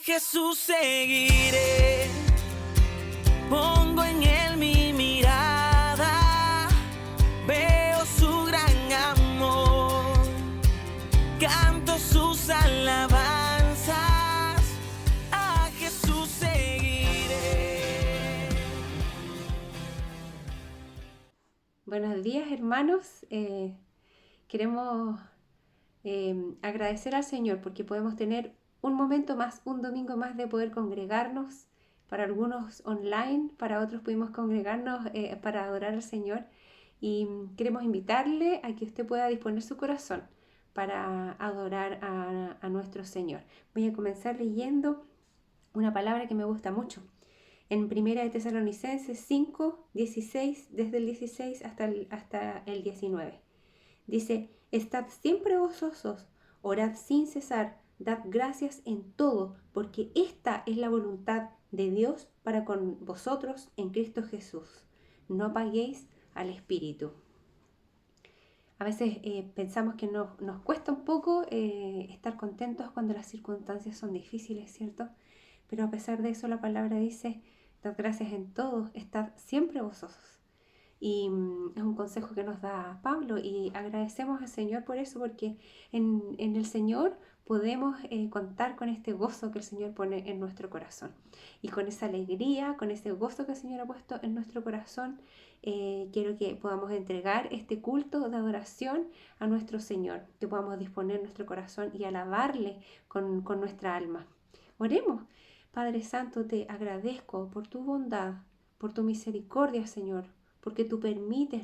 Jesús seguiré, pongo en él mi mirada, veo su gran amor, canto sus alabanzas, a Jesús seguiré. Buenos días, hermanos. Queremos agradecer al Señor porque podemos tener un momento más, un domingo más de poder congregarnos, para algunos online, para otros pudimos congregarnos para adorar al Señor, y queremos invitarle a que usted pueda disponer su corazón para adorar a nuestro Señor. Voy a comenzar leyendo una palabra que me gusta mucho en 1 de Tesalonicenses 5, 16, desde el 16 hasta el 19. Dice: estad siempre gozosos, orad sin cesar, dad gracias en todo, porque esta es la voluntad de Dios para con vosotros en Cristo Jesús. No apaguéis al Espíritu. A veces pensamos que nos cuesta un poco estar contentos cuando las circunstancias son difíciles, ¿cierto? Pero a pesar de eso, la palabra dice: dad gracias en todo, estad siempre gozosos. Y es un consejo que nos da Pablo, y agradecemos al Señor por eso, porque en el Señor podemos contar con este gozo que el Señor pone en nuestro corazón. Y con esa alegría, con ese gozo que el Señor ha puesto en nuestro corazón, quiero que podamos entregar este culto de adoración a nuestro Señor, que podamos disponer nuestro corazón y alabarle con nuestra alma. Oremos. Padre Santo, te agradezco por tu bondad, por tu misericordia, Señor, porque tú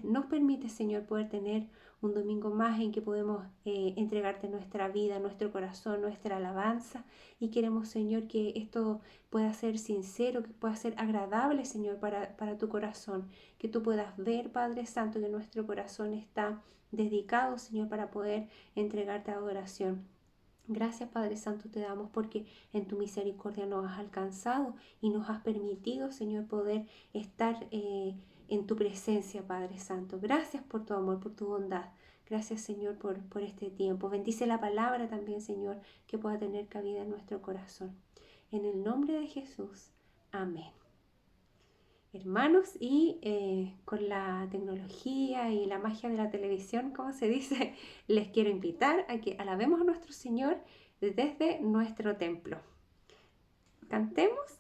nos permites, Señor, poder tener un domingo más en que podemos entregarte nuestra vida, nuestro corazón, nuestra alabanza, y queremos, Señor, que esto pueda ser sincero, que pueda ser agradable, Señor, para tu corazón, que tú puedas ver, Padre Santo, que nuestro corazón está dedicado, Señor, para poder entregarte adoración. Gracias, Padre Santo, te damos porque en tu misericordia nos has alcanzado y nos has permitido, Señor, poder estar en tu presencia, Padre Santo. Gracias por tu amor, por tu bondad. Gracias, Señor, por este tiempo. Bendice la palabra también, Señor, que pueda tener cabida en nuestro corazón. En el nombre de Jesús. Amén. Hermanos, y con la tecnología y la magia de la televisión, como se dice, les quiero invitar a que alabemos a nuestro Señor desde nuestro templo. Cantemos.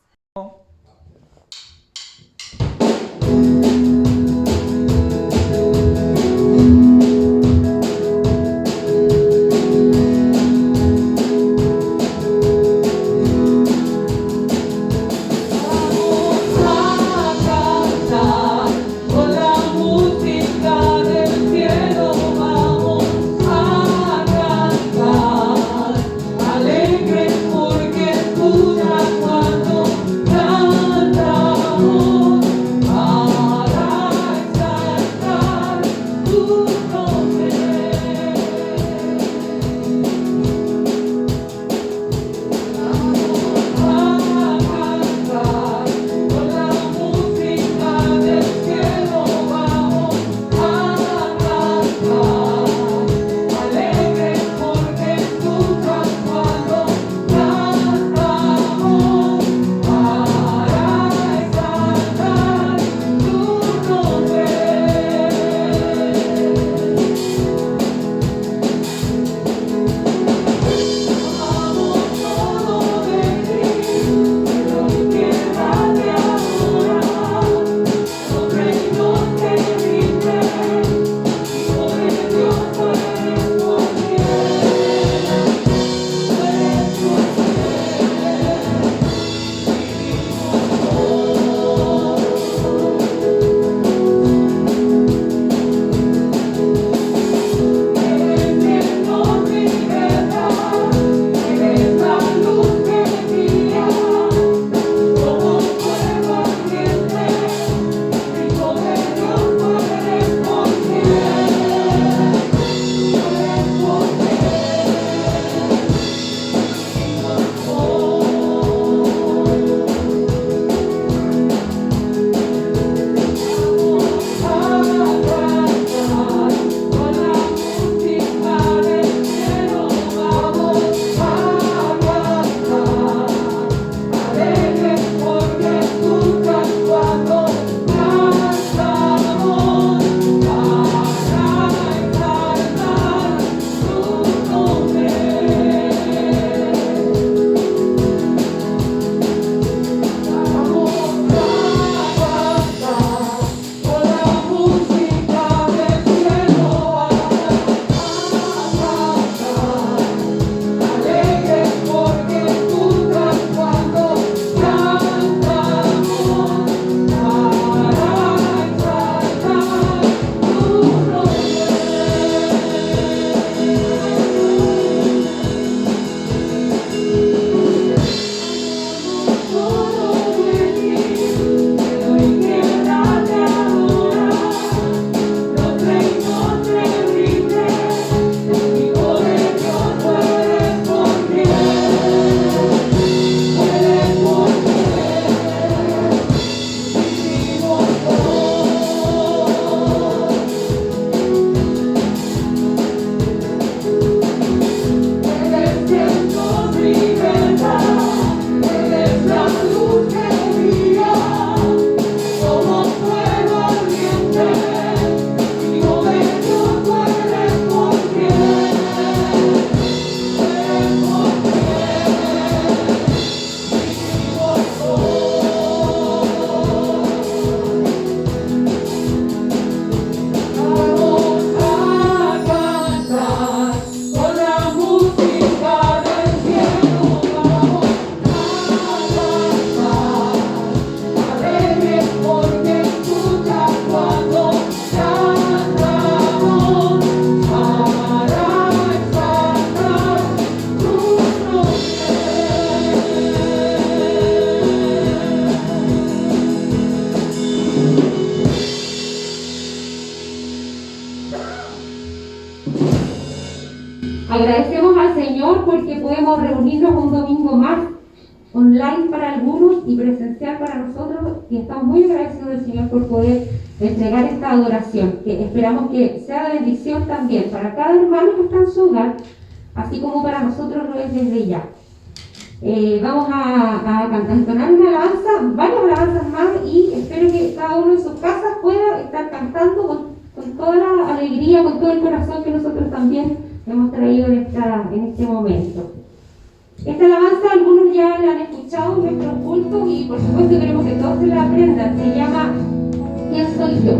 Cuando cantamos en que podemos reunirnos un domingo más, online para algunos y presencial para nosotros, y estamos muy agradecidos del Señor por poder entregar esta adoración, que esperamos que sea de bendición también para cada hermano que está en su hogar, así como para nosotros lo es desde ya. Vamos a entonar una alabanza, varias alabanzas más, y espero que cada uno en sus casas pueda estar cantando con toda la alegría, con todo el corazón que nosotros también hemos traído en este momento. Esta alabanza algunos ya la han escuchado en nuestros cultos y por supuesto queremos que todos se la aprendan. Se llama ¿Quién soy yo?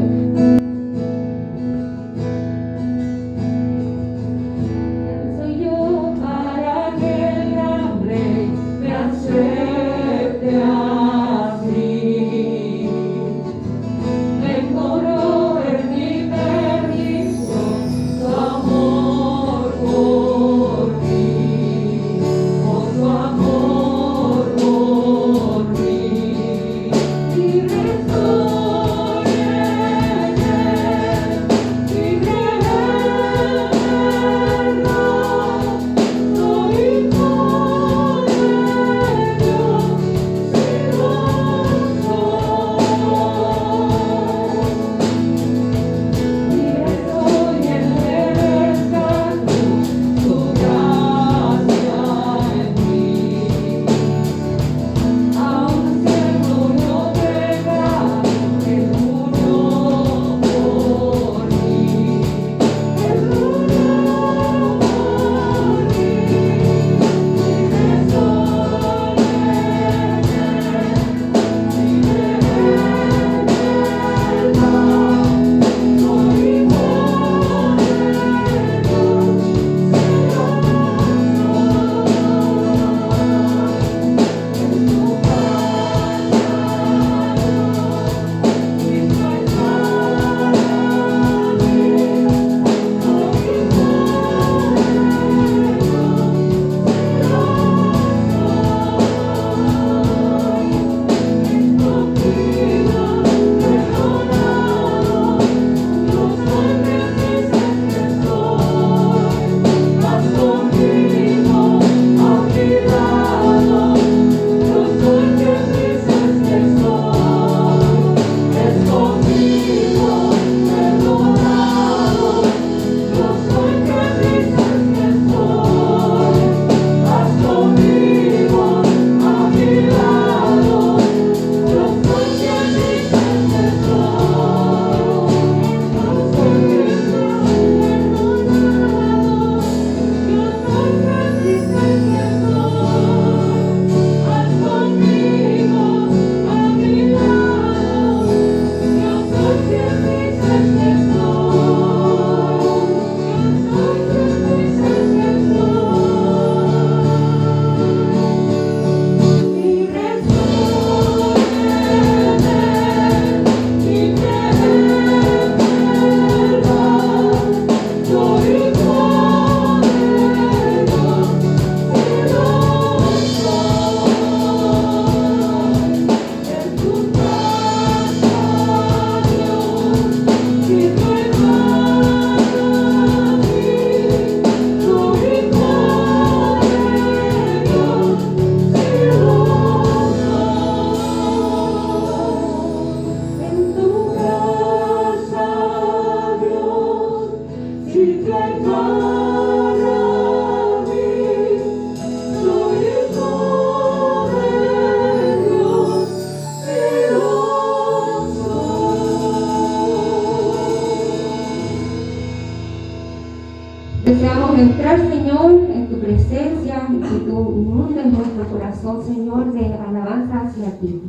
Deseamos entrar, Señor, en tu presencia y que tú inundes nuestro corazón, Señor, de alabanza hacia ti.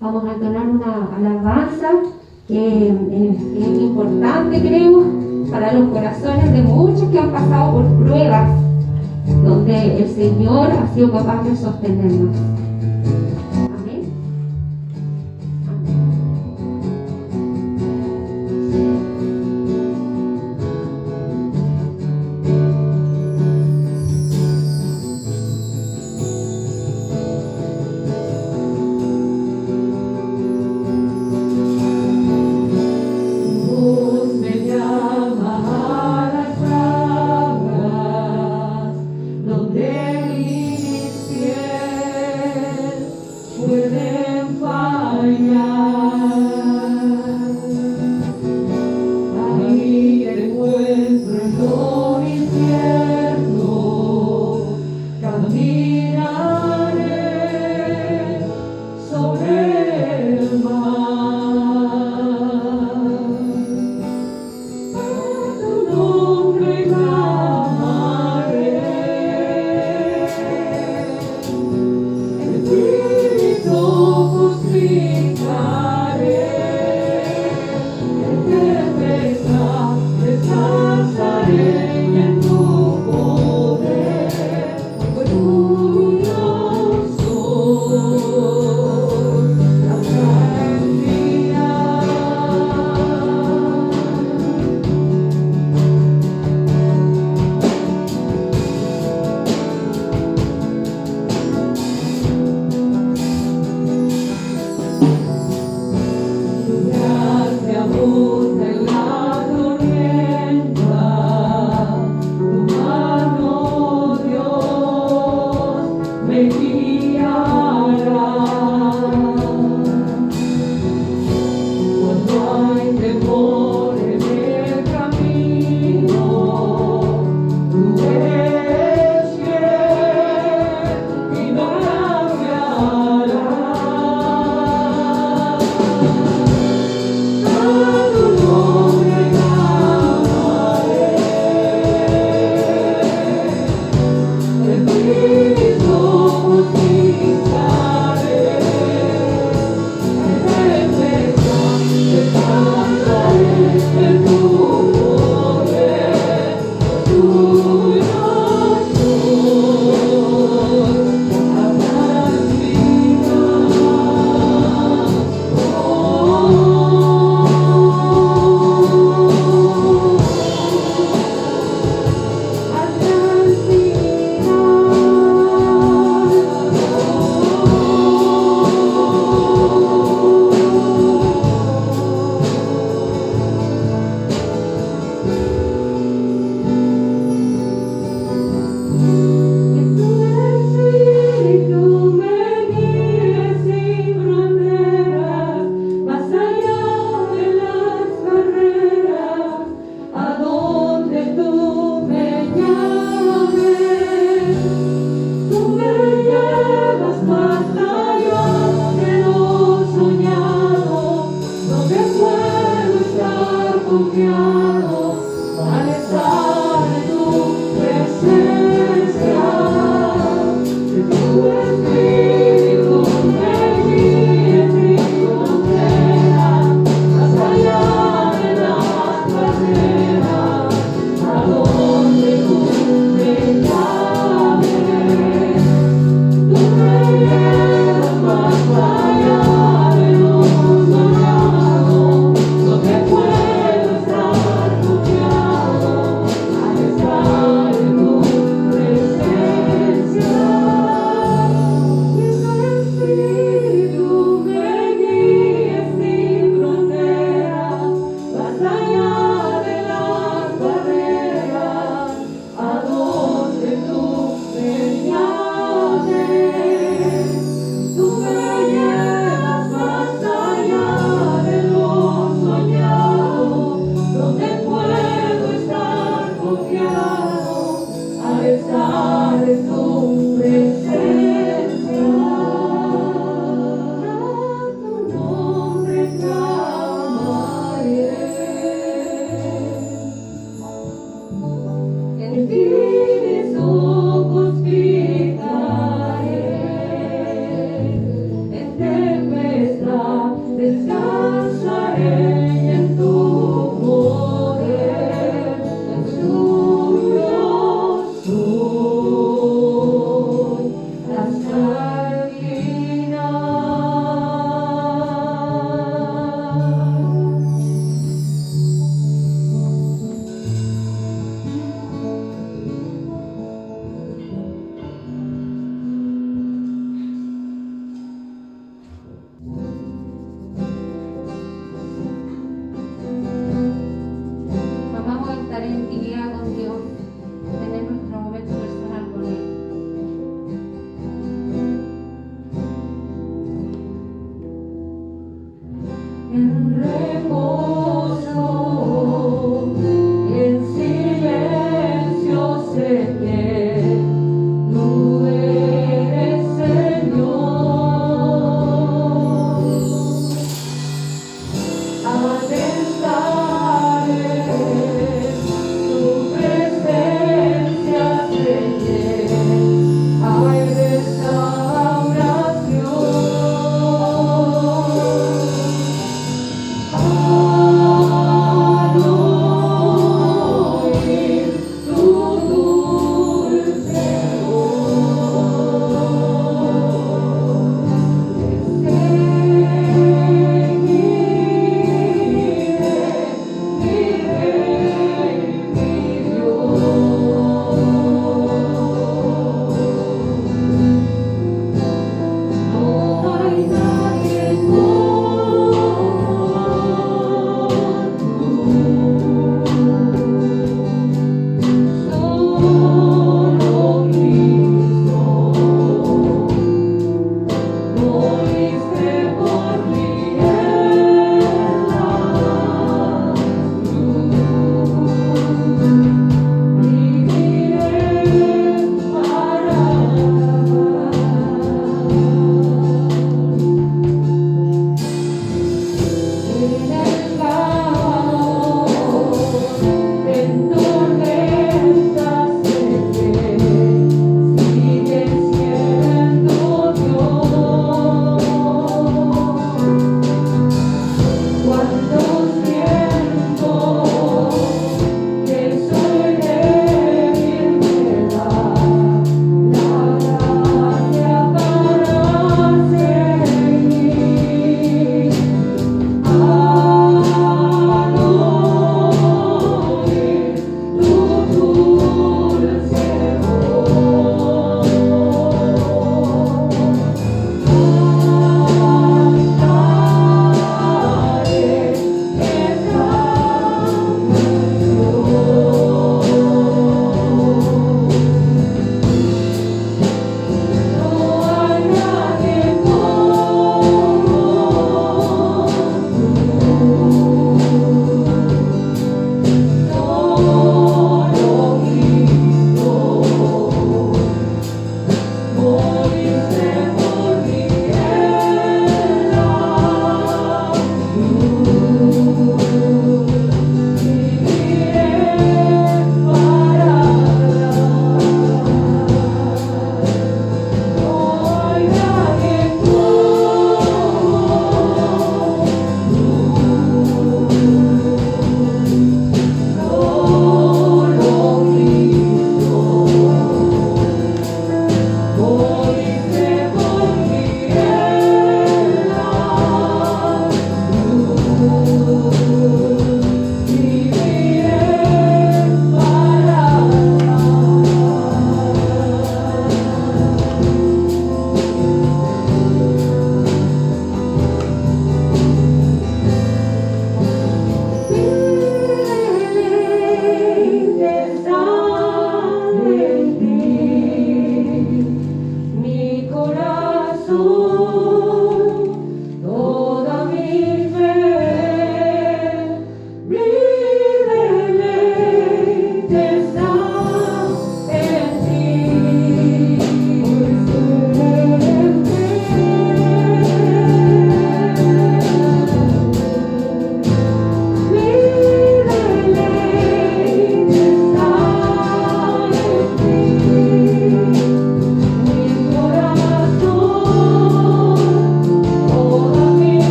Vamos a entonar una alabanza que es importante, creo, para los corazones de muchos que han pasado por pruebas donde el Señor ha sido capaz de sostenernos. Amén. Me llama a las aguas, no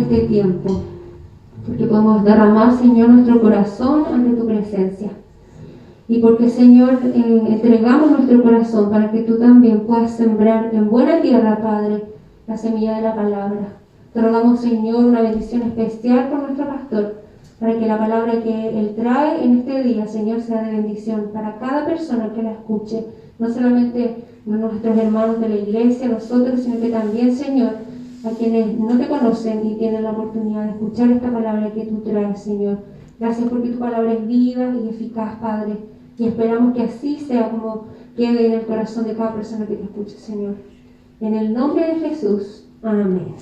este tiempo, porque podemos derramar, Señor, nuestro corazón ante tu presencia. Y porque, Señor, entregamos nuestro corazón para que tú también puedas sembrar en buena tierra, Padre, la semilla de la palabra. Te rogamos, Señor, una bendición especial por nuestro pastor, para que la palabra que él trae en este día, Señor, sea de bendición para cada persona que la escuche, no solamente nuestros hermanos de la iglesia, nosotros, sino que también, Señor, a quienes no te conocen y tienen la oportunidad de escuchar esta palabra que tú traes, Señor. Gracias porque tu palabra es viva y eficaz, Padre, y esperamos que así sea como quede en el corazón de cada persona que te escuche, Señor. En el nombre de Jesús, amén.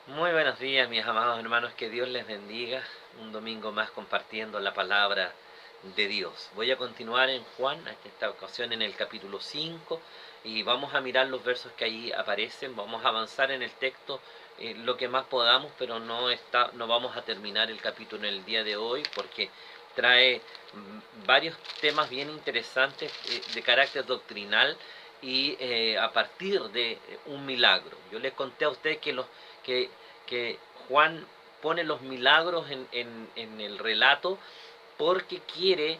Muy buenos días, mis amados hermanos, que Dios les bendiga. Un domingo más compartiendo la palabra de Dios. Voy a continuar en Juan, en esta ocasión en el capítulo 5, y vamos a mirar los versos que ahí aparecen. Vamos a avanzar en el texto lo que más podamos, pero no vamos a terminar el capítulo en el día de hoy, porque trae varios temas bien interesantes de carácter doctrinal y a partir de un milagro. Yo les conté a ustedes que Juan pone los milagros en el relato porque quiere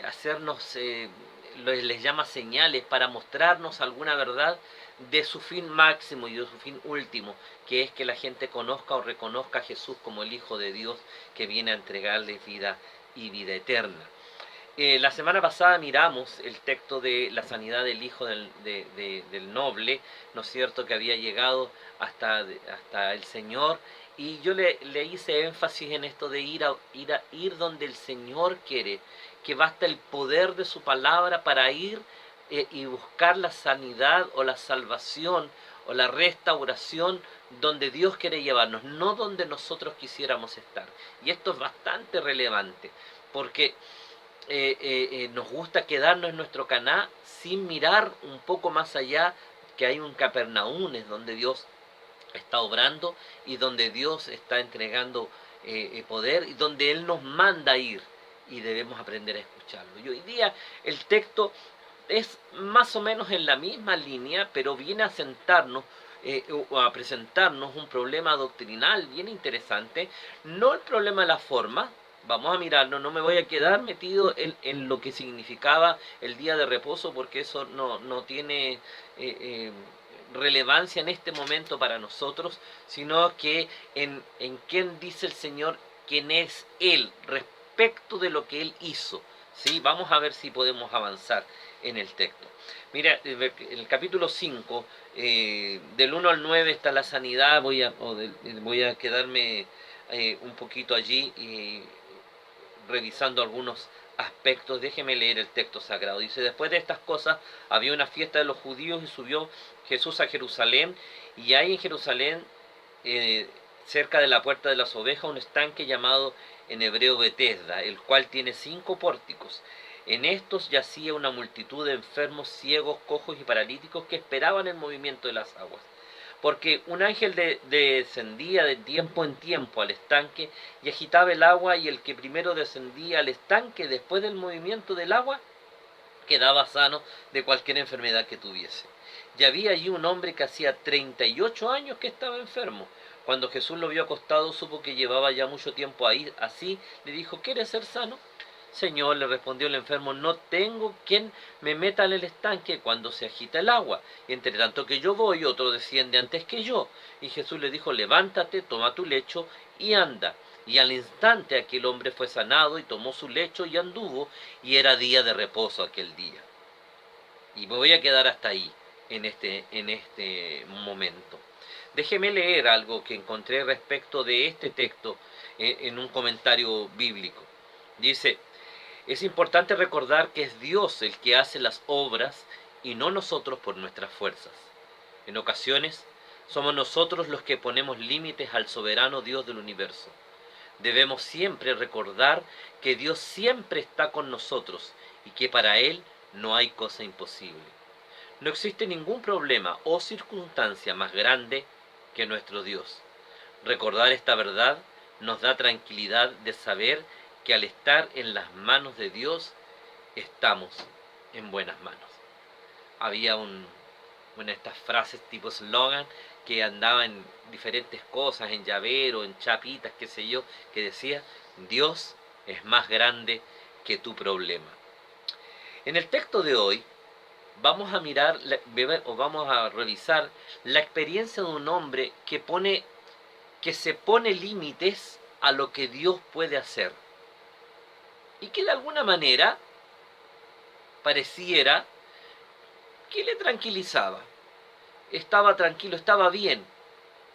hacernos, les llama señales para mostrarnos alguna verdad de su fin máximo y de su fin último, que es que la gente conozca o reconozca a Jesús como el Hijo de Dios que viene a entregarles vida y vida eterna. La semana pasada miramos el texto de la sanidad del hijo del noble, ¿no es cierto?, que había llegado hasta el Señor, y yo le hice énfasis en esto de ir donde el Señor quiere, que basta el poder de su palabra para ir y buscar la sanidad o la salvación o la restauración donde Dios quiere llevarnos, no donde nosotros quisiéramos estar. Y esto es bastante relevante, porque nos gusta quedarnos en nuestro Caná sin mirar un poco más allá, que hay un Capernaum, es donde Dios está obrando y donde Dios está entregando poder y donde Él nos manda ir, y debemos aprender a escucharlo. Y hoy día el texto es más o menos en la misma línea, pero viene a sentarnos o a presentarnos un problema doctrinal bien interesante, no el problema de la forma. Vamos a mirarlo, no me voy a quedar metido en lo que significaba el día de reposo, porque eso no tiene relevancia en este momento para nosotros, sino que en quién dice el Señor, quién es Él, respecto de lo que Él hizo. ¿Sí? Vamos a ver si podemos avanzar en el texto. Mira, en el capítulo 5, del 1 al 9 está la sanidad. Voy a quedarme un poquito allí revisando algunos aspectos. Déjeme leer el texto sagrado. Dice: después de estas cosas había una fiesta de los judíos y subió Jesús a Jerusalén, y hay en Jerusalén, cerca de la puerta de las ovejas, un estanque llamado en hebreo Betesda, el cual tiene 5 pórticos. En estos yacía una multitud de enfermos, ciegos, cojos y paralíticos que esperaban el movimiento de las aguas. Porque un ángel descendía de tiempo en tiempo al estanque y agitaba el agua, y el que primero descendía al estanque después del movimiento del agua quedaba sano de cualquier enfermedad que tuviese. Y había allí un hombre que hacía 38 años que estaba enfermo. Cuando Jesús lo vio acostado, supo que llevaba ya mucho tiempo ahí. Así le dijo: ¿quieres ser sano? Señor, le respondió el enfermo, no tengo quien me meta en el estanque cuando se agita el agua. Y entre tanto que yo voy, otro desciende antes que yo. Y Jesús le dijo: levántate, toma tu lecho y anda. Y al instante aquel hombre fue sanado y tomó su lecho y anduvo, y era día de reposo aquel día. Y me voy a quedar hasta ahí, en este momento. Déjeme leer algo que encontré respecto de este texto en un comentario bíblico. Dice: es importante recordar que es Dios el que hace las obras y no nosotros por nuestras fuerzas. En ocasiones somos nosotros los que ponemos límites al soberano Dios del universo. Debemos siempre recordar que Dios siempre está con nosotros y que para Él no hay cosa imposible. No existe ningún problema o circunstancia más grande que nuestro Dios. Recordar esta verdad nos da tranquilidad de saber que al estar en las manos de Dios, estamos en buenas manos. había estas frases tipo slogan que andaba en diferentes cosas, en llavero, en chapitas, qué sé yo, que decía: Dios es más grande que tu problema. En el texto de hoy vamos a mirar o vamos a revisar la experiencia de un hombre que se pone límites a lo que Dios puede hacer y que de alguna manera pareciera que le tranquilizaba. Estaba tranquilo, estaba bien.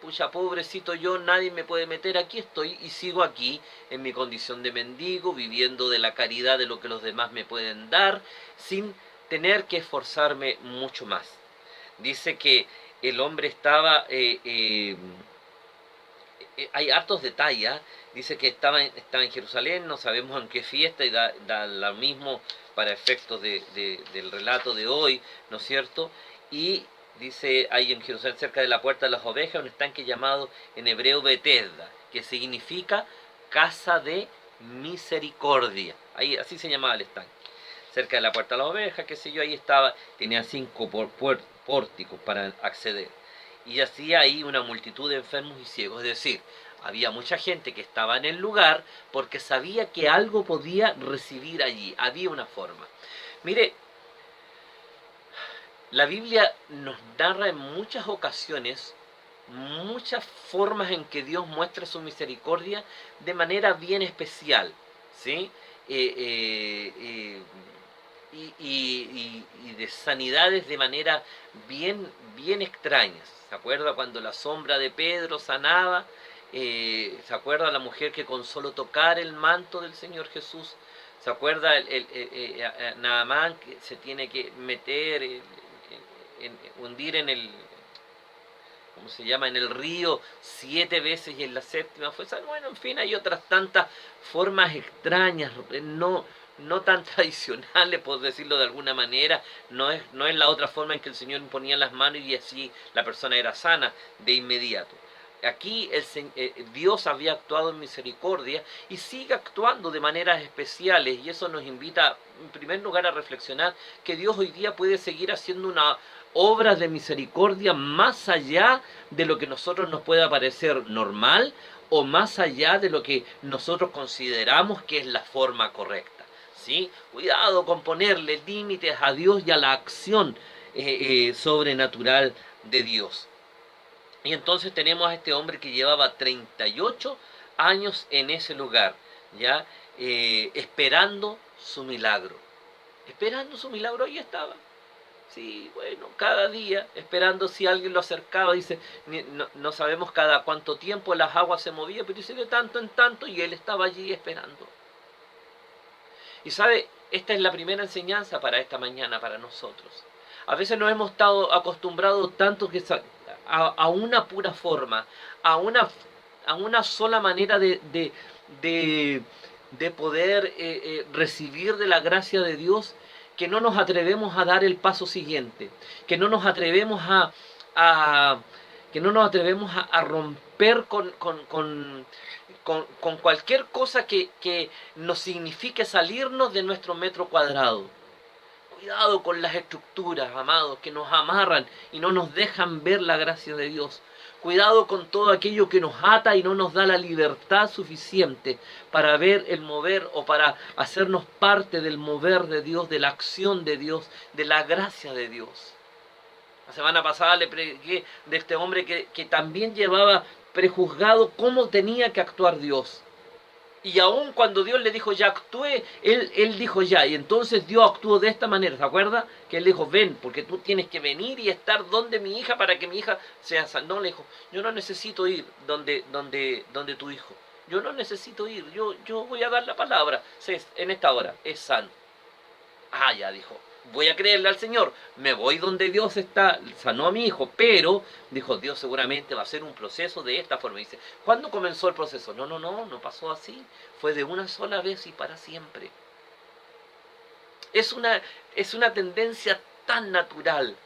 Pucha, pobrecito yo, nadie me puede meter, aquí estoy y sigo aquí en mi condición de mendigo, viviendo de la caridad de lo que los demás me pueden dar, sin tener que esforzarme mucho más. Dice que el hombre estaba, hay hartos detalles, ¿eh? Dice que estaba en Jerusalén, no sabemos en qué fiesta, y da lo mismo para efectos del relato de hoy, ¿no es cierto? Y dice, hay en Jerusalén, cerca de la puerta de las ovejas, un estanque llamado en hebreo Betesda, que significa casa de misericordia. Ahí, así se llamaba el estanque. Cerca de la puerta de las ovejas, qué sé yo, ahí estaba, tenía 5 pórticos para acceder. Y hacía ahí una multitud de enfermos y ciegos, es decir, había mucha gente que estaba en el lugar porque sabía que algo podía recibir allí, había una forma. Mire, la Biblia nos narra en muchas ocasiones muchas formas en que Dios muestra su misericordia de manera bien especial, ¿sí? Y de sanidades de manera bien extrañas. ¿Se acuerda cuando la sombra de Pedro sanaba? ¿Se acuerda la mujer que con solo tocar el manto del Señor Jesús? ¿Se acuerda Naamán que se tiene que meter, hundir en el, ¿cómo se llama?, en el río 7 veces y en la séptima fue salvo? Bueno, en fin, hay otras tantas formas extrañas, no tan tradicionales, por decirlo de alguna manera. No es la otra forma en que el Señor imponía las manos y así la persona era sana de inmediato. Aquí Dios había actuado en misericordia y sigue actuando de maneras especiales, y eso nos invita en primer lugar a reflexionar que Dios hoy día puede seguir haciendo una obra de misericordia más allá de lo que a nosotros nos pueda parecer normal o más allá de lo que nosotros consideramos que es la forma correcta, ¿sí? Cuidado con ponerle límites a Dios y a la acción sobrenatural de Dios. Y entonces tenemos a este hombre que llevaba 38 años en ese lugar, ¿ya? Esperando su milagro. Esperando su milagro, ahí estaba. Sí, bueno, cada día, esperando si alguien lo acercaba. Dice, no sabemos cada cuánto tiempo las aguas se movían, pero dice de tanto en tanto, y él estaba allí esperando. Y sabe, esta es la primera enseñanza para esta mañana, para nosotros. A veces nos hemos estado acostumbrados tanto que a una pura forma, a una sola manera de poder recibir de la gracia de Dios, que no nos atrevemos a dar el paso siguiente, que no nos atrevemos a romper con cualquier cosa que nos signifique salirnos de nuestro metro cuadrado. Cuidado con las estructuras, amados, que nos amarran y no nos dejan ver la gracia de Dios. Cuidado con todo aquello que nos ata y no nos da la libertad suficiente para ver el mover o para hacernos parte del mover de Dios, de la acción de Dios, de la gracia de Dios. La semana pasada le prediqué de este hombre que también llevaba prejuzgado cómo tenía que actuar Dios. Y aún cuando Dios le dijo ya actúe, él dijo ya, y entonces Dios actuó de esta manera, ¿se acuerda? Que él dijo, ven, porque tú tienes que venir y estar donde mi hija para que mi hija sea sana. No, le dijo, yo no necesito ir donde tu hijo, yo no necesito ir, yo voy a dar la palabra, en esta hora, es sano. Ah, ya dijo, voy a creerle al Señor, me voy donde Dios está, sanó a mi hijo, pero, dijo, Dios seguramente va a hacer un proceso de esta forma. Dice, ¿cuándo comenzó el proceso? No pasó así, fue de una sola vez y para siempre. Es una tendencia tan natural,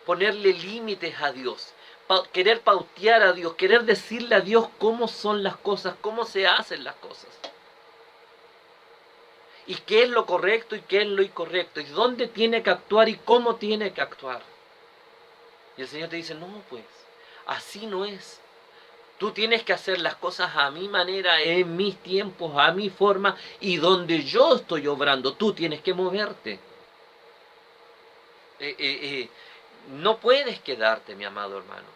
ponerle límites a Dios, querer pautear a Dios, querer decirle a Dios cómo son las cosas, cómo se hacen las cosas. y qué es lo correcto y qué es lo incorrecto, y dónde tiene que actuar y cómo tiene que actuar. Y el Señor te dice, no, pues, así no es. Tú tienes que hacer las cosas a mi manera, en mis tiempos, a mi forma, y donde yo estoy obrando, tú tienes que moverte. No puedes quedarte, mi amado hermano.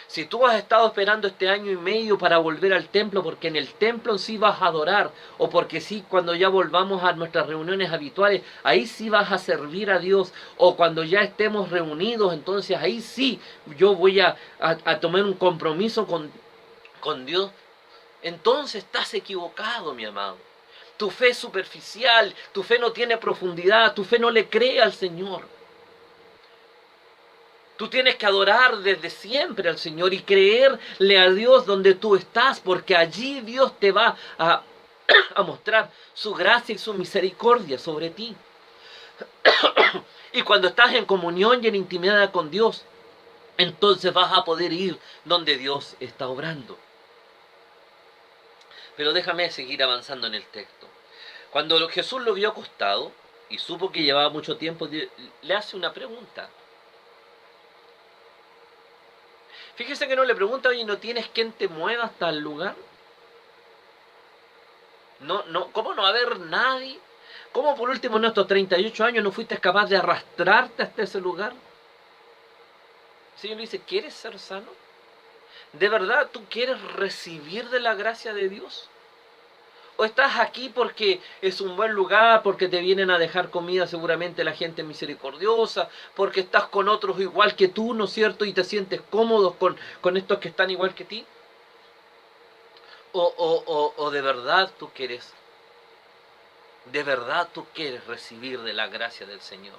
Si tú has estado esperando este año y medio para volver al templo, porque en el templo sí vas a adorar, o porque sí, cuando ya volvamos a nuestras reuniones habituales, ahí sí vas a servir a Dios, o cuando ya estemos reunidos, entonces ahí sí yo voy a tomar un compromiso con Dios, entonces estás equivocado, mi amado. Tu fe es superficial, tu fe no tiene profundidad, tu fe no le cree al Señor. Tú tienes que adorar desde siempre al Señor y creerle a Dios donde tú estás, porque allí Dios te va a mostrar su gracia y su misericordia sobre ti. Y cuando estás en comunión y en intimidad con Dios, entonces vas a poder ir donde Dios está obrando. Pero déjame seguir avanzando en el texto. Cuando Jesús lo vio acostado y supo que llevaba mucho tiempo, le hace una pregunta. Fíjese que no le pregunta, oye, ¿no tienes quien te mueva hasta el lugar? ¿Cómo no va a haber nadie? ¿Cómo por último en estos 38 años no fuiste capaz de arrastrarte hasta ese lugar? El Señor le dice, ¿quieres ser sano? ¿De verdad tú quieres recibir de la gracia de Dios? ¿O estás aquí porque es un buen lugar, porque te vienen a dejar comida seguramente la gente misericordiosa, porque estás con otros igual que tú, ¿no es cierto? Y te sientes cómodo con estos que están igual que ti? ¿O de verdad tú quieres recibir de la gracia del Señor?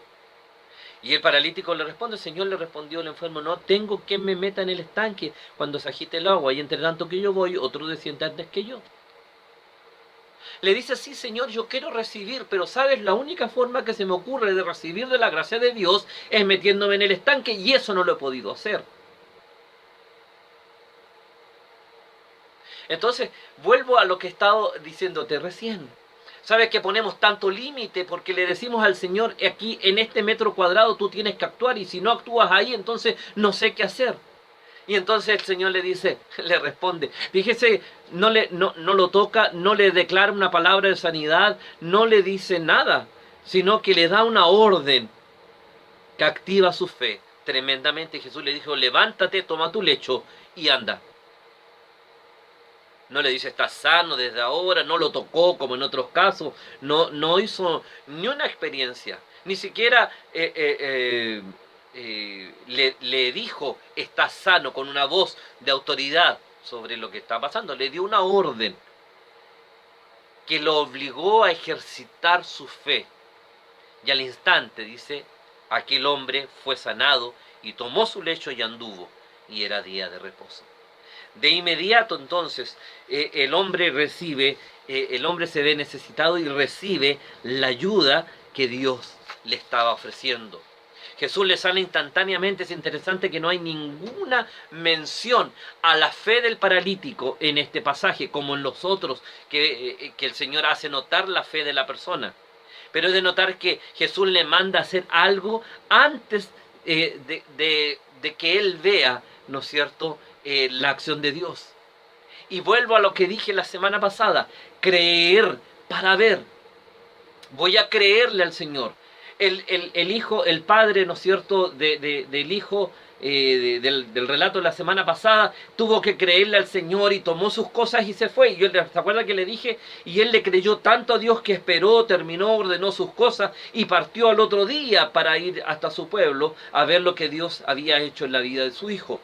Y el paralítico le responde, el Señor le respondió al enfermo, no tengo quien me meta en el estanque cuando se agite el agua, y entre tanto que yo voy, otro desciende antes que yo. Le dice, sí, Señor, yo quiero recibir, pero sabes, la única forma que se me ocurre de recibir de la gracia de Dios es metiéndome en el estanque, y eso no lo he podido hacer. Entonces, vuelvo a lo que he estado diciéndote recién. ¿Sabes que ponemos tanto límite porque le decimos al Señor, aquí en este metro cuadrado tú tienes que actuar, y si no actúas ahí, entonces no sé qué hacer? Y entonces el Señor le dice, le responde, fíjese, no lo toca, no le declara una palabra de sanidad, no le dice nada, sino que le da una orden que activa su fe tremendamente. Jesús le dijo, levántate, toma tu lecho y anda. No le dice, estás sano desde ahora, no lo tocó como en otros casos, no hizo ni una experiencia, ni siquiera le dijo, estás sano, con una voz de autoridad sobre lo que está pasando. Le dio una orden que lo obligó a ejercitar su fe. Y al instante, dice, aquel hombre fue sanado y tomó su lecho y anduvo, y era día de reposo. De inmediato entonces el hombre se ve necesitado y recibe la ayuda que Dios le estaba ofreciendo. Jesús le sana instantáneamente. Es interesante que no hay ninguna mención a la fe del paralítico en este pasaje, como en los otros, que el Señor hace notar la fe de la persona. Pero es de notar que Jesús le manda a hacer algo antes de que él vea, ¿no es cierto?, la acción de Dios. Y vuelvo a lo que dije la semana pasada, creer para ver. Voy a creerle al Señor. El hijo, el padre, ¿no es cierto?, del hijo del relato de la semana pasada, tuvo que creerle al Señor y tomó sus cosas y se fue. Y yo, ¿se acuerda que le dije? Y él le creyó tanto a Dios que esperó, terminó, ordenó sus cosas y partió al otro día para ir hasta su pueblo a ver lo que Dios había hecho en la vida de su hijo.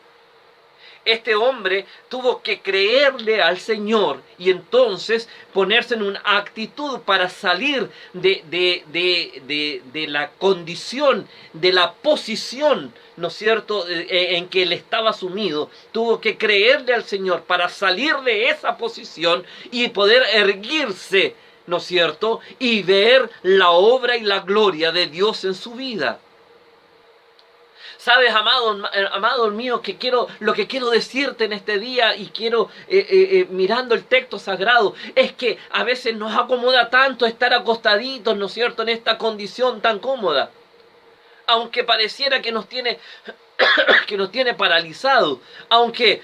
Este hombre tuvo que creerle al Señor y entonces ponerse en una actitud para salir de la condición, de la posición, ¿no es cierto?, en que él estaba sumido. Tuvo que creerle al Señor para salir de esa posición y poder erguirse, ¿no es cierto?, y ver la obra y la gloria de Dios en su vida. Sabes, amado mío, lo que quiero decirte en este día y quiero, mirando el texto sagrado, es que a veces nos acomoda tanto estar acostaditos, ¿no es cierto?, en esta condición tan cómoda. Aunque pareciera que nos tiene paralizado, aunque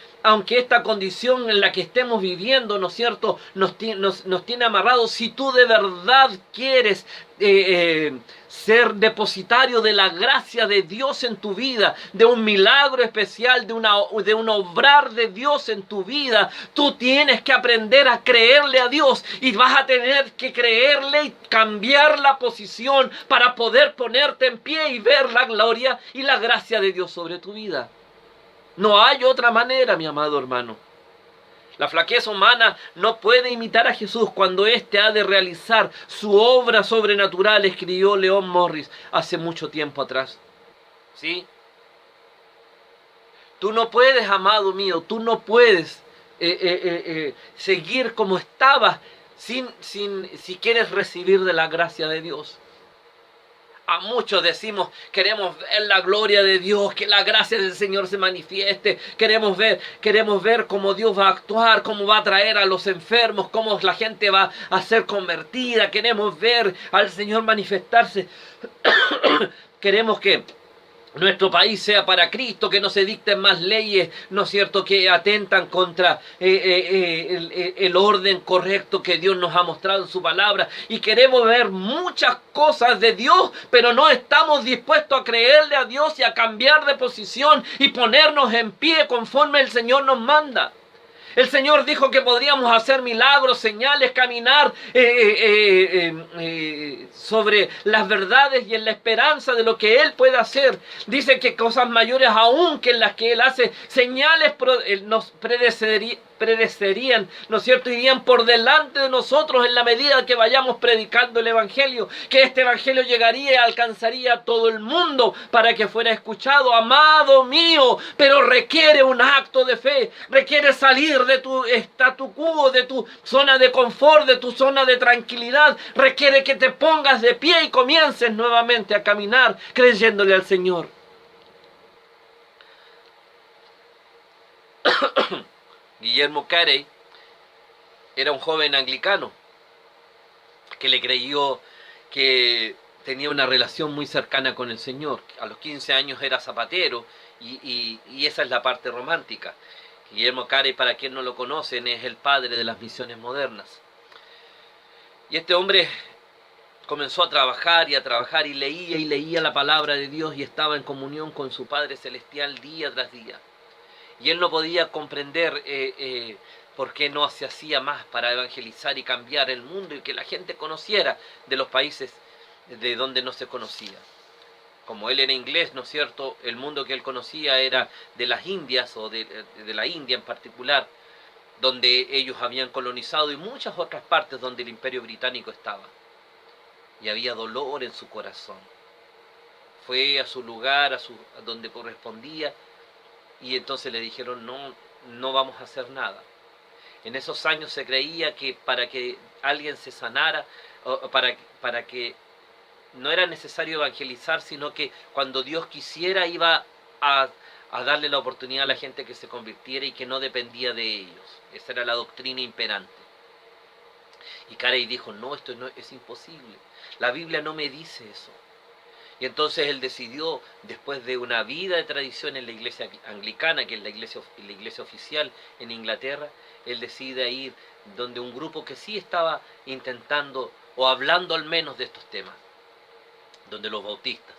esta condición en la que estemos viviendo, ¿no es cierto?, nos tiene amarrados. Si tú de verdad quieres ser depositario de la gracia de Dios en tu vida, de un milagro especial, de un obrar de Dios en tu vida, tú tienes que aprender a creerle a Dios, y vas a tener que creerle y cambiar la posición para poder ponerte en pie y ver la gloria y la gracia de Dios sobre tu vida. No hay otra manera, mi amado hermano. La flaqueza humana no puede imitar a Jesús cuando éste ha de realizar su obra sobrenatural, escribió León Morris hace mucho tiempo atrás. ¿Sí? Tú no puedes, amado mío, tú no puedes seguir como estabas si quieres recibir de la gracia de Dios. A muchos decimos, queremos ver la gloria de Dios, que la gracia del Señor se manifieste. Queremos ver cómo Dios va a actuar, cómo va a traer a los enfermos, cómo la gente va a ser convertida. Queremos ver al Señor manifestarse. Queremos que nuestro país sea para Cristo, que no se dicten más leyes, ¿no es cierto?, que atentan contra el orden correcto que Dios nos ha mostrado en su palabra. Y queremos ver muchas cosas de Dios, pero no estamos dispuestos a creerle a Dios y a cambiar de posición y ponernos en pie conforme el Señor nos manda. El Señor dijo que podríamos hacer milagros, señales, caminar sobre las verdades y en la esperanza de lo que Él puede hacer. Dice que cosas mayores aún que las que Él hace, señales nos predecerían, ¿no es cierto? Irían por delante de nosotros en la medida que vayamos predicando el Evangelio, que este Evangelio llegaría y alcanzaría a todo el mundo para que fuera escuchado. Amado mío, pero requiere un acto de fe, requiere salir de tu statu quo, de tu zona de confort, de tu zona de tranquilidad, requiere que te pongas de pie y comiences nuevamente a caminar creyéndole al Señor. Guillermo Carey era un joven anglicano que le creyó que tenía una relación muy cercana con el Señor. A los 15 años era zapatero y esa es la parte romántica. Guillermo Carey, para quien no lo conocen, es el padre de las misiones modernas. Y este hombre comenzó a trabajar y leía la palabra de Dios y estaba en comunión con su Padre Celestial día tras día. Y él no podía comprender por qué no se hacía más para evangelizar y cambiar el mundo y que la gente conociera de los países de donde no se conocía. Como él era inglés, ¿no es cierto?, el mundo que él conocía era de las Indias o de la India en particular, donde ellos habían colonizado, y muchas otras partes donde el Imperio Británico estaba. Y había dolor en su corazón. Fue a su lugar, a donde correspondía, y entonces le dijeron, no vamos a hacer nada. En esos años se creía que para que alguien se sanara, o para que no era necesario evangelizar, sino que cuando Dios quisiera iba a darle la oportunidad a la gente que se convirtiera y que no dependía de ellos. Esa era la doctrina imperante. Y Carey dijo, esto no es imposible. La Biblia no me dice eso. Y entonces él decidió, después de una vida de tradición en la iglesia anglicana, que es la iglesia oficial en Inglaterra, él decide ir donde un grupo que sí estaba intentando, o hablando al menos de estos temas, donde los bautistas.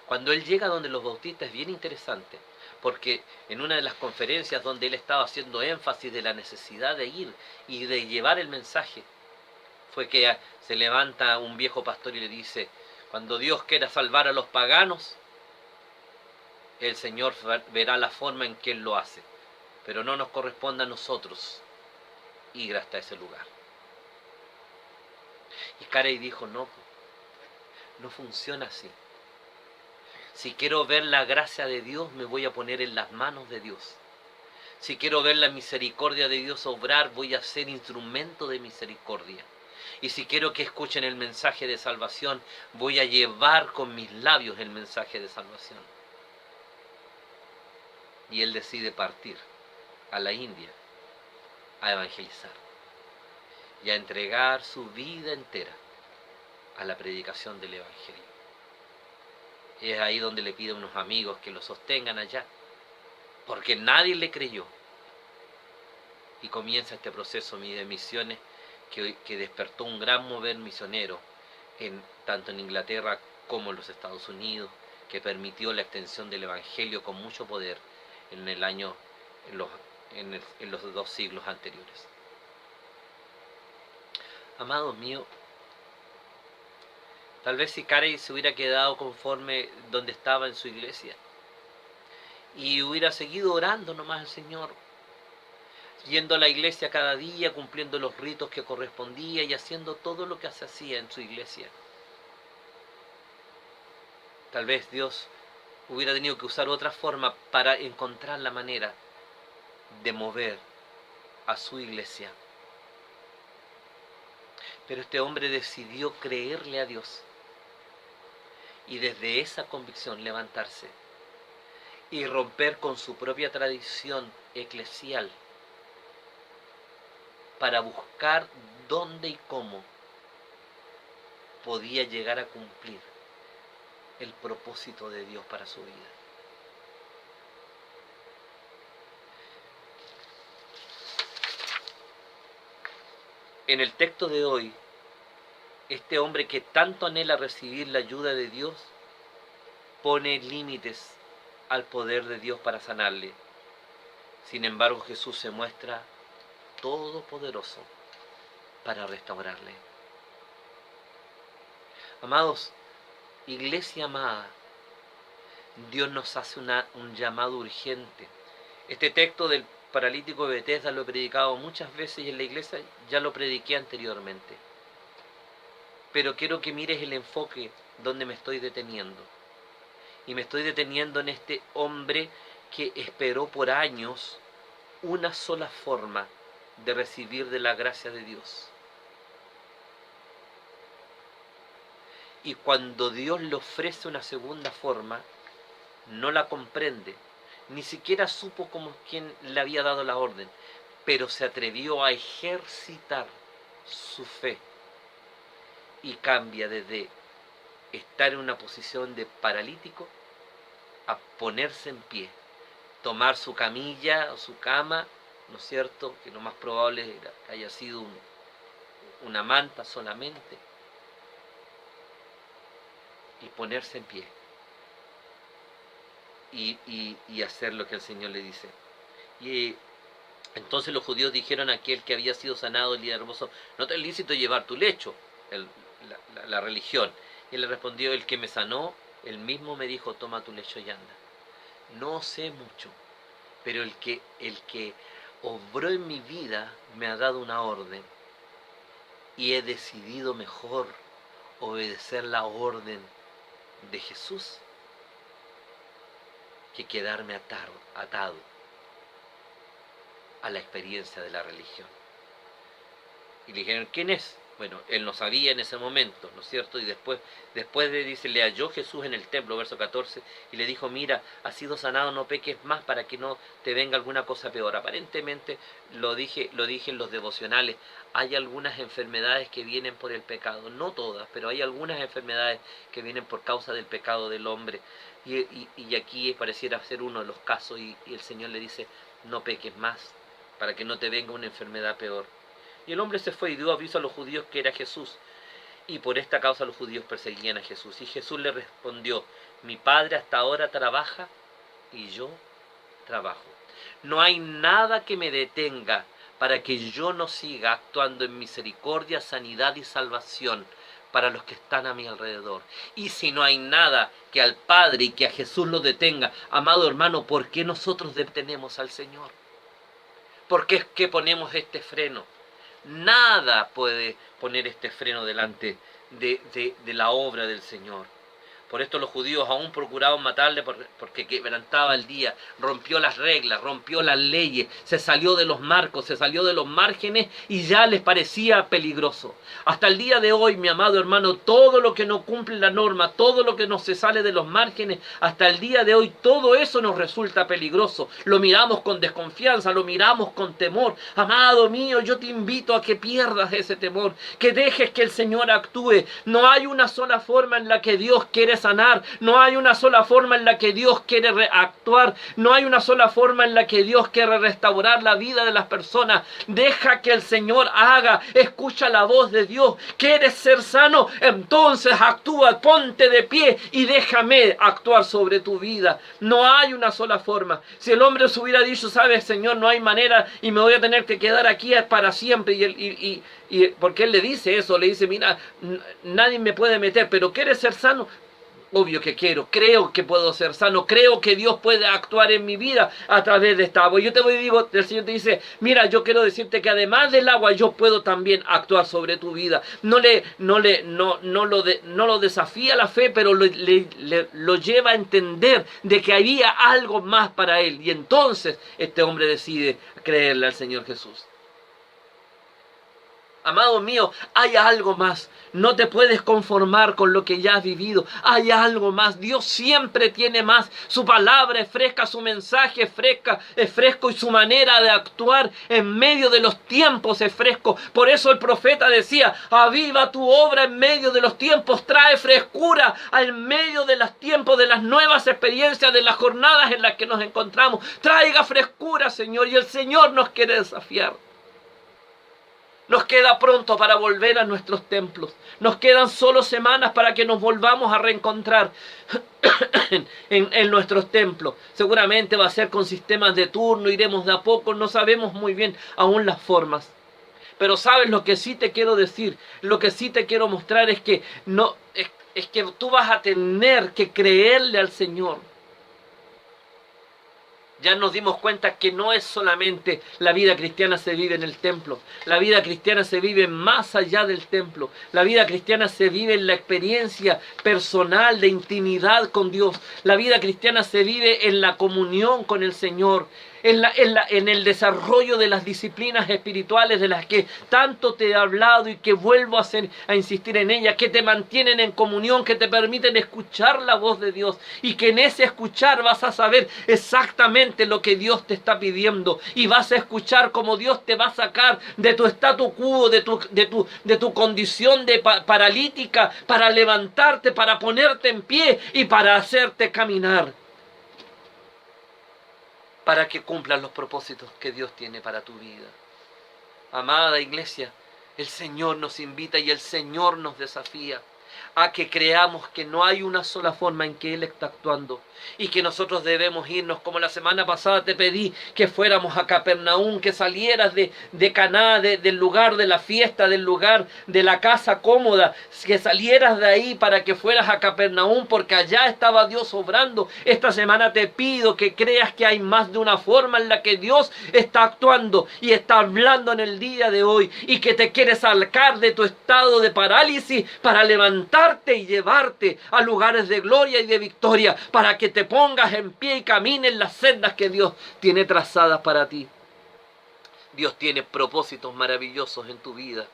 Cuando él llega donde los bautistas es bien interesante, porque en una de las conferencias donde él estaba haciendo énfasis de la necesidad de ir y de llevar el mensaje, fue que se levanta un viejo pastor y le dice, cuando Dios quiera salvar a los paganos, el Señor verá la forma en que Él lo hace, pero no nos corresponde a nosotros ir hasta ese lugar. Y Carey dijo, no funciona así. Si quiero ver la gracia de Dios, me voy a poner en las manos de Dios. Si quiero ver la misericordia de Dios obrar, voy a ser instrumento de misericordia. Y si quiero que escuchen el mensaje de salvación, voy a llevar con mis labios el mensaje de salvación. Y él decide partir a la India a evangelizar y a entregar su vida entera a la predicación del Evangelio. Y es ahí donde le pide a unos amigos que lo sostengan allá, porque nadie le creyó. Y comienza este proceso de misiones que despertó un gran mover misionero, tanto en Inglaterra como en los Estados Unidos, que permitió la extensión del Evangelio con mucho poder en los 2 siglos anteriores. Amados míos, tal vez si Carey se hubiera quedado conforme donde estaba en su iglesia y hubiera seguido orando nomás al Señor, yendo a la iglesia cada día, cumpliendo los ritos que correspondía y haciendo todo lo que se hacía en su iglesia, tal vez Dios hubiera tenido que usar otra forma para encontrar la manera de mover a su iglesia. Pero este hombre decidió creerle a Dios y desde esa convicción levantarse y romper con su propia tradición eclesial para buscar dónde y cómo podía llegar a cumplir el propósito de Dios para su vida. En el texto de hoy, este hombre que tanto anhela recibir la ayuda de Dios, pone límites al poder de Dios para sanarle. Sin embargo, Jesús se muestra todopoderoso para restaurarle. Amados, iglesia amada, Dios nos hace un llamado urgente. Este texto del paralítico de Betesda lo he predicado muchas veces y en la iglesia ya lo prediqué anteriormente. Pero quiero que mires el enfoque donde me estoy deteniendo. Y me estoy deteniendo en este hombre que esperó por años una sola forma de recibir de la gracia de Dios. Y cuando Dios le ofrece una segunda forma, no la comprende. Ni siquiera supo como quien le había dado la orden, pero se atrevió a ejercitar su fe y cambia desde estar en una posición de paralítico a ponerse en pie, tomar su camilla o su cama, ¿no es cierto?, que lo más probable haya sido una manta solamente, y ponerse en pie y hacer lo que el Señor le dice. Y entonces los judíos dijeron a aquel que había sido sanado el día hermoso: no te es lícito llevar tu lecho, la religión. Y él le respondió: el que me sanó, él mismo me dijo: toma tu lecho y anda. No sé mucho, pero el que obró en mi vida me ha dado una orden y he decidido mejor obedecer la orden de Jesús que quedarme atado a la experiencia de la religión. Y le dijeron: ¿quién es? Bueno, él no sabía en ese momento, ¿no es cierto? Y después dice, le halló Jesús en el templo, verso 14, y le dijo: mira, has sido sanado, no peques más para que no te venga alguna cosa peor. Aparentemente, lo dije en los devocionales, hay algunas enfermedades que vienen por el pecado, no todas, pero hay algunas enfermedades que vienen por causa del pecado del hombre. Y aquí pareciera ser uno de los casos, y el Señor le dice: no peques más para que no te venga una enfermedad peor. Y el hombre se fue y dio aviso a los judíos que era Jesús. Y por esta causa los judíos perseguían a Jesús. Y Jesús le respondió: mi Padre hasta ahora trabaja y yo trabajo. No hay nada que me detenga para que yo no siga actuando en misericordia, sanidad y salvación para los que están a mi alrededor. Y si no hay nada que al Padre y que a Jesús lo detenga, amado hermano, ¿por qué nosotros detenemos al Señor? ¿Por qué es que ponemos este freno? Nada puede poner este freno delante de la obra del Señor. Por esto los judíos aún procuraban matarle porque quebrantaba el día, rompió las reglas, rompió las leyes, se salió de los marcos, se salió de los márgenes y ya les parecía peligroso. Hasta el día de hoy, mi amado hermano, todo lo que no cumple la norma, todo lo que no se sale de los márgenes, hasta el día de hoy, todo eso nos resulta peligroso. Lo miramos con desconfianza, lo miramos con temor. Amado mío, yo te invito a que pierdas ese temor, que dejes que el Señor actúe. No hay una sola forma en la que Dios quiere sanar, no hay una sola forma en la que Dios quiere actuar, no hay una sola forma en la que Dios quiere restaurar la vida de las personas. Deja que el Señor haga, escucha la voz de Dios. ¿Quieres ser sano? Entonces actúa, ponte de pie y déjame actuar sobre tu vida. No hay una sola forma. Si el hombre se hubiera dicho, sabes, Señor, no hay manera y me voy a tener que quedar aquí para siempre, y porque él le dice eso, le dice, mira, nadie me puede meter, pero ¿quieres ser sano? Obvio que quiero, creo que puedo ser sano, creo que Dios puede actuar en mi vida a través de esta agua. Yo te digo, el Señor te dice, mira, yo quiero decirte que además del agua yo puedo también actuar sobre tu vida. No lo desafía la fe, pero lo lleva a entender de que había algo más para él. Y entonces este hombre decide creerle al Señor Jesús. Amado mío, hay algo más. No te puedes conformar con lo que ya has vivido. Hay algo más. Dios siempre tiene más. Su palabra es fresca, su mensaje es fresco y su manera de actuar en medio de los tiempos es fresco. Por eso el profeta decía, aviva tu obra en medio de los tiempos. Trae frescura en medio de los tiempos, de las nuevas experiencias, de las jornadas en las que nos encontramos. Traiga frescura, Señor, y el Señor nos quiere desafiar. Nos queda pronto para volver a nuestros templos. Nos quedan solo semanas para que nos volvamos a reencontrar en nuestros templos. Seguramente va a ser con sistemas de turno, iremos de a poco, no sabemos muy bien aún las formas. Pero sabes lo que sí te quiero decir, lo que sí te quiero mostrar es que es que tú vas a tener que creerle al Señor. Ya nos dimos cuenta que no es solamente la vida cristiana se vive en el templo. La vida cristiana se vive más allá del templo. La vida cristiana se vive en la experiencia personal de intimidad con Dios. La vida cristiana se vive en la comunión con el Señor. En el desarrollo de las disciplinas espirituales de las que tanto te he hablado y que vuelvo a insistir en ellas, que te mantienen en comunión, que te permiten escuchar la voz de Dios y que en ese escuchar vas a saber exactamente lo que Dios te está pidiendo y vas a escuchar cómo Dios te va a sacar de tu statu quo, de tu condición de paralítica, para levantarte, para ponerte en pie y para hacerte caminar, para que cumplan los propósitos que Dios tiene para tu vida. Amada iglesia, el Señor nos invita y el Señor nos desafía a que creamos que no hay una sola forma en que Él está actuando y que nosotros debemos irnos, como la semana pasada te pedí que fuéramos a Capernaum, que salieras de Caná, del lugar de la fiesta, del lugar de la casa cómoda, que salieras de ahí para que fueras a Capernaum, porque allá estaba Dios obrando. Esta semana te pido que creas que hay más de una forma en la que Dios está actuando y está hablando en el día de hoy, y que te quiere sacar de tu estado de parálisis para levantarte y llevarte a lugares de gloria y de victoria, para que te pongas en pie y camines en las sendas que Dios tiene trazadas para ti. Dios tiene propósitos maravillosos en tu vida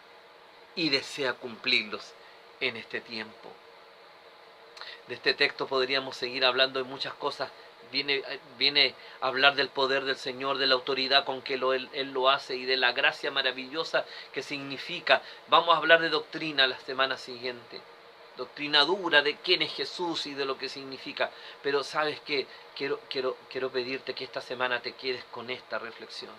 y desea cumplirlos en este tiempo. De este texto podríamos seguir hablando de muchas cosas. Viene a hablar del poder del Señor, de la autoridad con que Él lo hace y de la gracia maravillosa que significa. Vamos a hablar de doctrina la semana siguiente. Doctrina dura de quién es Jesús y de lo que significa. Pero sabes que quiero pedirte que esta semana te quedes con esta reflexión.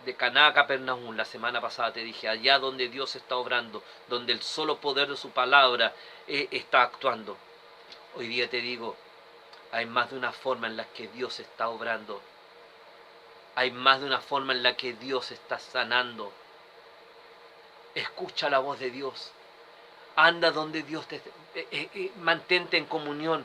De Caná a Capernaum, la semana pasada te dije, allá donde Dios está obrando, donde el solo poder de su palabra está actuando. Hoy día te digo, hay más de una forma en la que Dios está obrando. Hay más de una forma en la que Dios está sanando. Escucha la voz de Dios. Anda donde Dios te... mantente en comunión,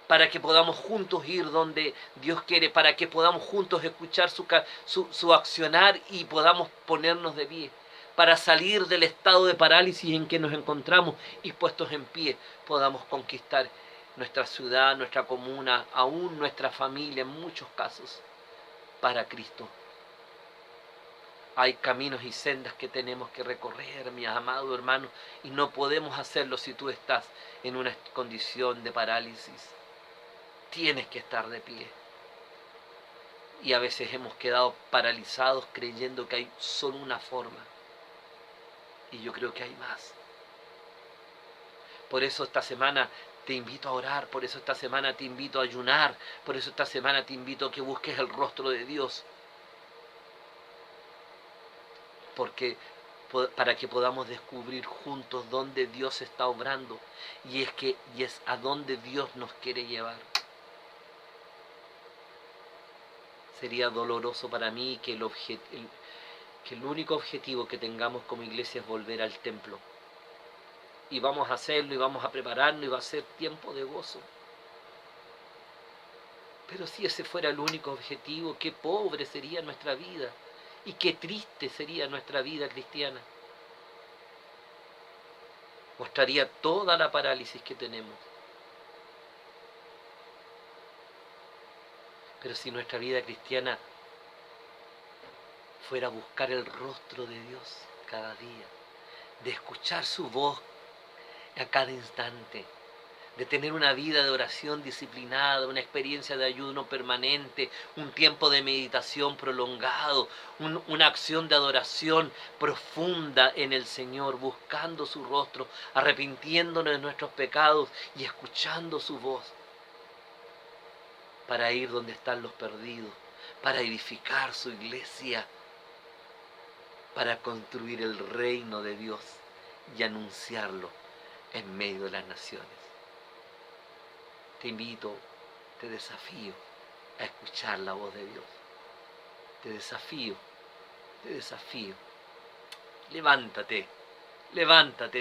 para que podamos juntos ir donde Dios quiere, para que podamos juntos escuchar su accionar y podamos ponernos de pie. para salir del estado de parálisis en que nos encontramos y puestos en pie podamos conquistar nuestra ciudad, nuestra comuna, aún nuestra familia en muchos casos, para Cristo. Hay caminos y sendas que tenemos que recorrer, mis amados hermanos, y no podemos hacerlo si tú estás en una condición de parálisis. Tienes que estar de pie. Y a veces hemos quedado paralizados creyendo que hay solo una forma. Y yo creo que hay más. Por eso esta semana te invito a orar, por eso esta semana te invito a ayunar, por eso esta semana te invito a que busques el rostro de Dios. Porque para que podamos descubrir juntos dónde Dios está obrando y es a dónde Dios nos quiere llevar. Sería doloroso para mí que el único objetivo que tengamos como iglesia es volver al templo. Y vamos a hacerlo y vamos a prepararnos y va a ser tiempo de gozo. Pero si ese fuera el único objetivo, qué pobre sería nuestra vida y qué triste sería nuestra vida cristiana. Mostraría toda la parálisis que tenemos. Pero si nuestra vida cristiana fuera a buscar el rostro de Dios cada día, de escuchar su voz a cada instante, de tener una vida de oración disciplinada, una experiencia de ayuno permanente, un tiempo de meditación prolongado, una acción de adoración profunda en el Señor, buscando su rostro, arrepintiéndonos de nuestros pecados y escuchando su voz, para ir donde están los perdidos, para edificar su iglesia, para construir el reino de Dios y anunciarlo en medio de las naciones. Te invito, te desafío a escuchar la voz de Dios. Te desafío. Levántate,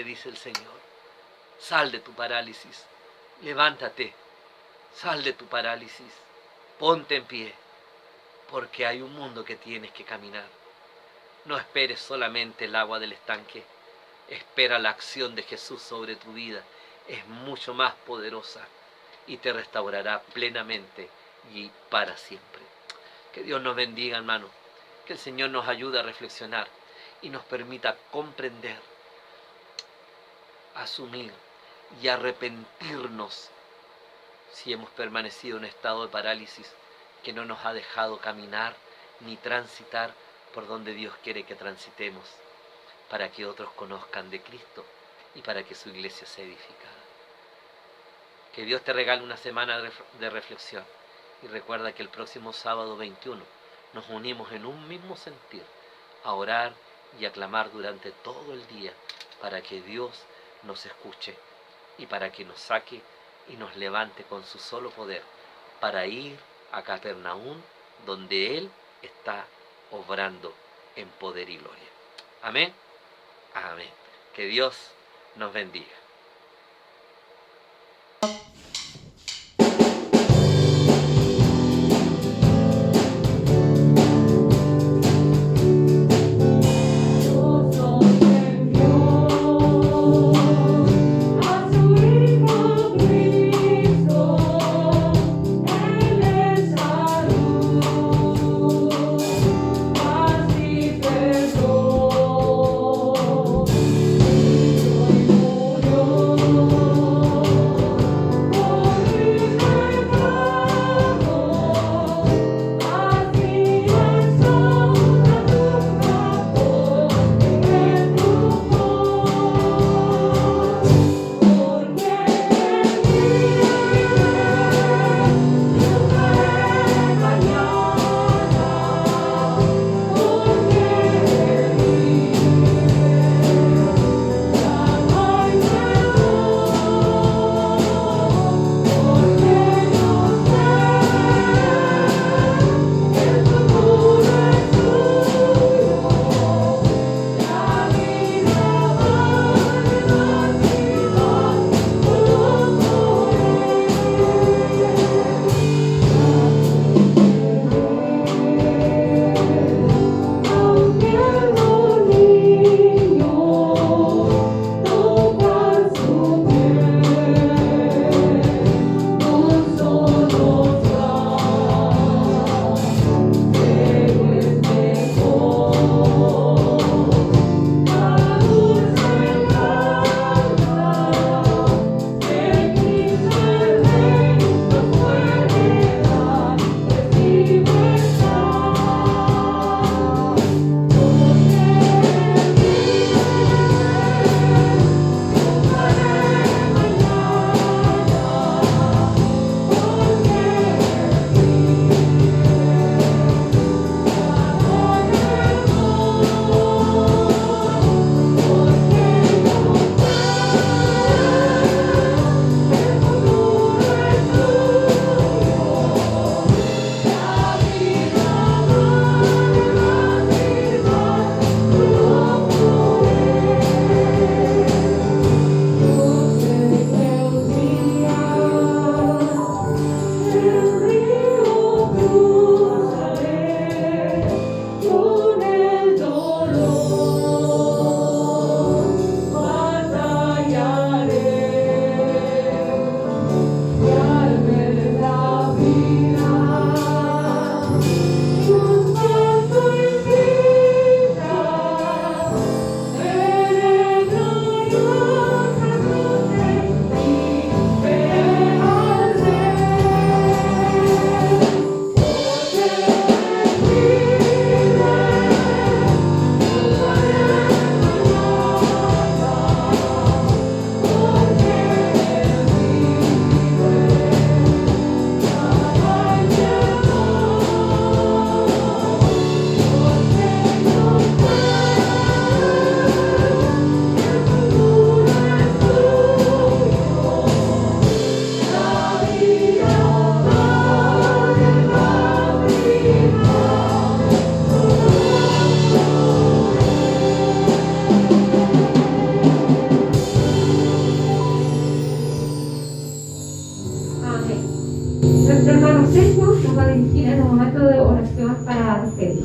dice el Señor. Sal de tu parálisis. Levántate, sal de tu parálisis. Ponte en pie, porque hay un mundo que tienes que caminar. No esperes solamente el agua del estanque. Espera la acción de Jesús sobre tu vida. Es mucho más poderosa y te restaurará plenamente y para siempre. Que Dios nos bendiga, hermano. Que el Señor nos ayude a reflexionar y nos permita comprender, asumir y arrepentirnos si hemos permanecido en un estado de parálisis que no nos ha dejado caminar ni transitar por donde Dios quiere que transitemos, para que otros conozcan de Cristo y para que su iglesia sea edificada. Que Dios te regale una semana de reflexión y recuerda que el próximo sábado 21 nos unimos en un mismo sentir a orar y a clamar durante todo el día para que Dios nos escuche y para que nos saque y nos levante con su solo poder para ir a Capernaum, donde Él está obrando en poder y gloria. Amén. Amén. Que Dios nos bendiga. Nuestro hermano Sergio nos va a dirigir en un momento de oración para despedir.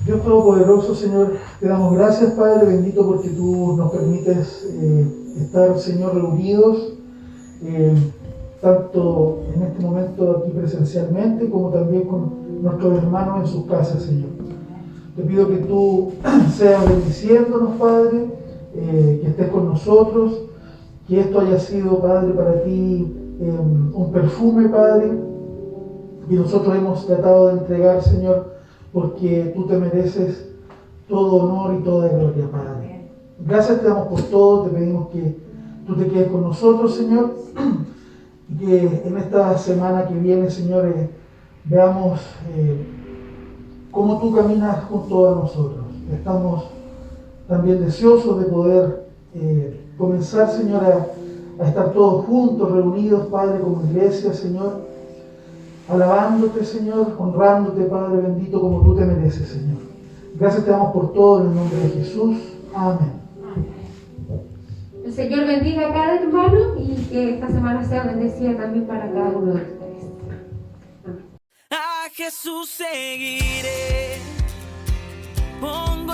Dios Todopoderoso, Señor, te damos gracias, Padre bendito, porque tú nos permites estar, Señor, reunidos, tanto en este momento aquí presencialmente, como también con nuestros hermanos en sus casas, Señor. Te pido que tú seas bendiciéndonos, Padre, que estés con nosotros, que esto haya sido, Padre, para ti un perfume, Padre, y nosotros hemos tratado de entregar, Señor, porque tú te mereces todo honor y toda gloria, Padre. Gracias te damos por todo, te pedimos que tú te quedes con nosotros, Señor, y que en esta semana que viene, Señor, veamos cómo tú caminas junto a nosotros. Estamos también deseosos de poder comenzar, Señor, a estar todos juntos, reunidos, Padre, como iglesia, Señor, alabándote, Señor, honrándote, Padre bendito, como tú te mereces, Señor. Gracias te damos por todo en el nombre de Jesús. Amén. El Señor bendiga a cada hermano y que esta semana sea bendecida también para cada uno de ustedes. Amén. A Jesús seguiré, pongo